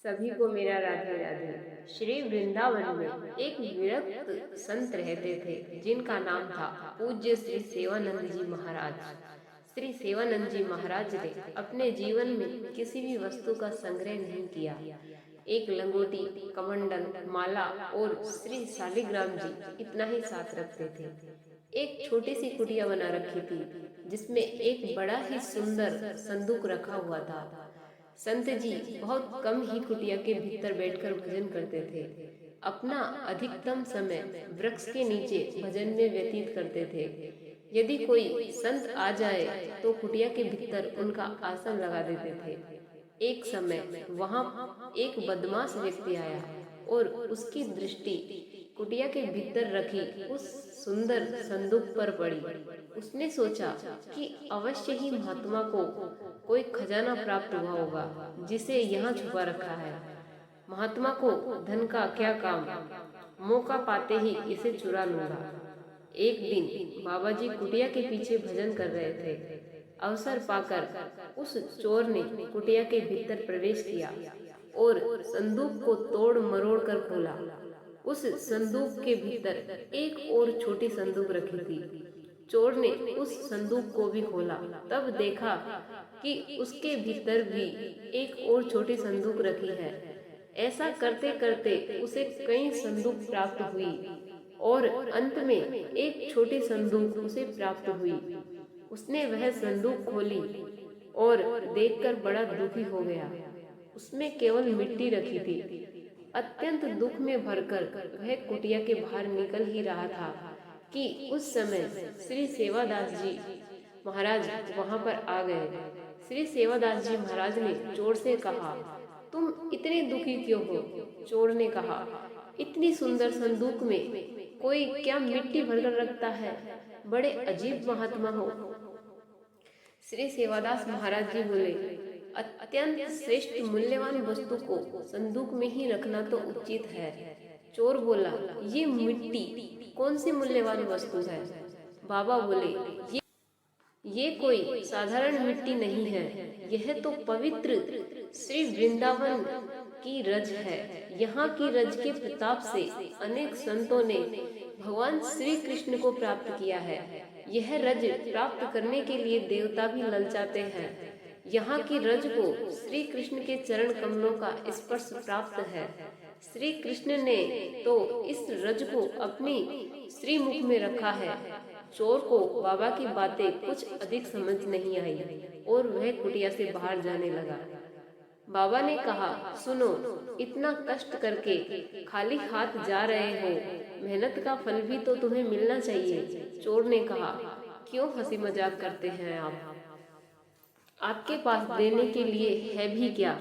सभी को मेरा राधे राधे। श्री वृंदावन में एक विरक्त संत रहते थे जिनका नाम था पूज्य श्री सेवानंद जी महाराज। श्री सेवानंद जी महाराज ने अपने जीवन में किसी भी वस्तु का संग्रह नहीं किया। एक लंगोटी, कमंडल, माला और श्री शालिग्राम जी इतना ही साथ रखते थे। एक छोटी सी कुटिया बना रखी थी जिसमें एक बड़ा ही सुंदर संदूक रखा हुआ था। संत जी बहुत कम ही कुटिया के भीतर बैठकर भजन करते थे। अपना अधिकतम समय वृक्ष के नीचे भजन में व्यतीत करते थे। यदि कोई संत आ जाए तो कुटिया के भीतर उनका आसन लगा देते थे। एक समय वहां एक बदमाश व्यक्ति आया और उसकी दृष्टि कुटिया के भीतर रखी उस सुंदर संदूक पर पड़ी। उसने सोचा कि अवश्य ही महात्मा को कोई खजाना प्राप्त हुआ होगा जिसे यहाँ छुपा रखा है। महात्मा को धन का क्या काम, मौका पाते ही इसे चुरा लूंगा। एक दिन बाबा जी कुटिया के पीछे भजन कर रहे थे। अवसर पाकर उस चोर ने कुटिया के भीतर प्रवेश किया और संदूक को तोड़ मरोड़ कर खोला। उस संदूक के भीतर एक और छोटी संदूक रखी थी। चोर ने उस संदूक को भी खोला, तब देखा कि उसके भीतर भी एक और छोटी संदूक रखी है। ऐसा करते करते उसे कई संदूक प्राप्त हुई और अंत में एक छोटी संदूक उसे प्राप्त हुई। उसने वह संदूक खोली और देखकर बड़ा दुखी हो गया। उसमें केवल मिट्टी रखी थी। अत्यंत दुख में भरकर वह कुटिया के बाहर निकल ही रहा था कि उस समय श्री सेवादास जी महाराज वहां पर आ गए। श्री सेवादास जी महाराज ने चोर से कहा, तुम इतने दुखी क्यों हो? चोर ने कहा, इतनी सुंदर संदूक में कोई क्या मिट्टी भरकर रखता है? बड़े अजीब महात्मा हो। श्री सेवादास महाराज जी बोले, अत्यंत श्रेष्ठ मूल्यवान वस्तु को संदूक में ही रखना तो उचित है। चोर बोला, ये मिट्टी कौन सी मूल्यवान वस्तु है? बाबा बोले, ये कोई साधारण मिट्टी नहीं है, यह तो पवित्र श्री वृंदावन की रज है। यहाँ की रज के प्रताप से अनेक संतों ने भगवान श्री कृष्ण को प्राप्त किया है। यह रज प्राप्त करने के लिए देवता भी ललचाते हैं। यहाँ की रज को श्री कृष्ण के चरण कमलों का स्पर्श प्राप्त है। श्री कृष्ण ने तो इस रज को अपनी श्री मुख में रखा है। चोर को बाबा की बातें कुछ अधिक समझ नहीं आई और वह कुटिया से बाहर जाने लगा। बाबा ने कहा, सुनो, इतना कष्ट करके खाली हाथ जा रहे हो, मेहनत का फल भी तो तुम्हें मिलना चाहिए। चोर ने कहा, क्यों हंसी मजाक करते हैं आपके पास देने के लिए है भी क्या?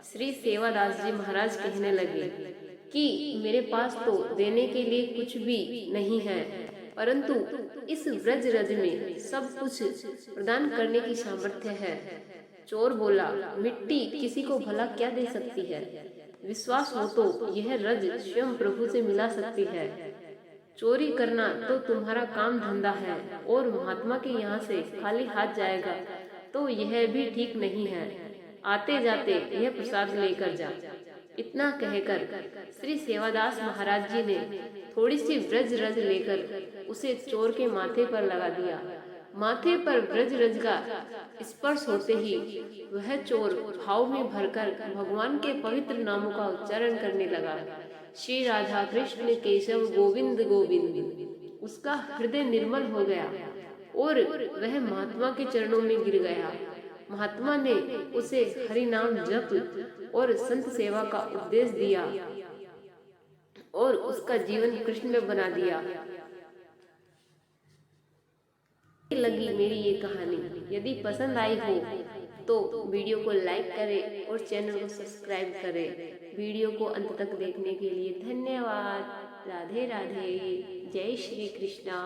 श्री सेवादास जी महाराज कहने लगे कि मेरे पास तो देने के लिए कुछ भी नहीं है, परंतु इस व्रज रज में सब कुछ प्रदान करने की सामर्थ्य है। चोर बोला, मिट्टी किसी को भला क्या दे सकती है? विश्वास हो तो यह रज स्वयं प्रभु से मिला सकती है। चोरी करना तो तुम्हारा काम धंधा है और महात्मा के यहाँ से खाली हाथ जाएगा तो यह भी ठीक नहीं है। आते जाते यह प्रसाद लेकर जा। इतना कहकर श्री सेवादास महाराज जी ने थोड़ी सी व्रज रज लेकर उसे चोर के माथे पर लगा दिया। माथे पर व्रज रज का स्पर्श होते ही वह चोर भाव में भरकर भगवान के पवित्र नामों का उच्चारण करने लगा, श्री राधा कृष्ण केशव गोविंद गोविंद। उसका हृदय निर्मल हो गया और वह महात्मा के चरणों में गिर गया। महात्मा ने उसे हरि नाम जप और संत सेवा का उपदेश दिया और उसका जीवन कृष्ण में बना दिया। लगी मेरी ये कहानी, यदि पसंद आई हो तो वीडियो को लाइक करें और चैनल को सब्सक्राइब करें। वीडियो को अंत तक देखने के लिए धन्यवाद। राधे राधे। जय श्री कृष्णा।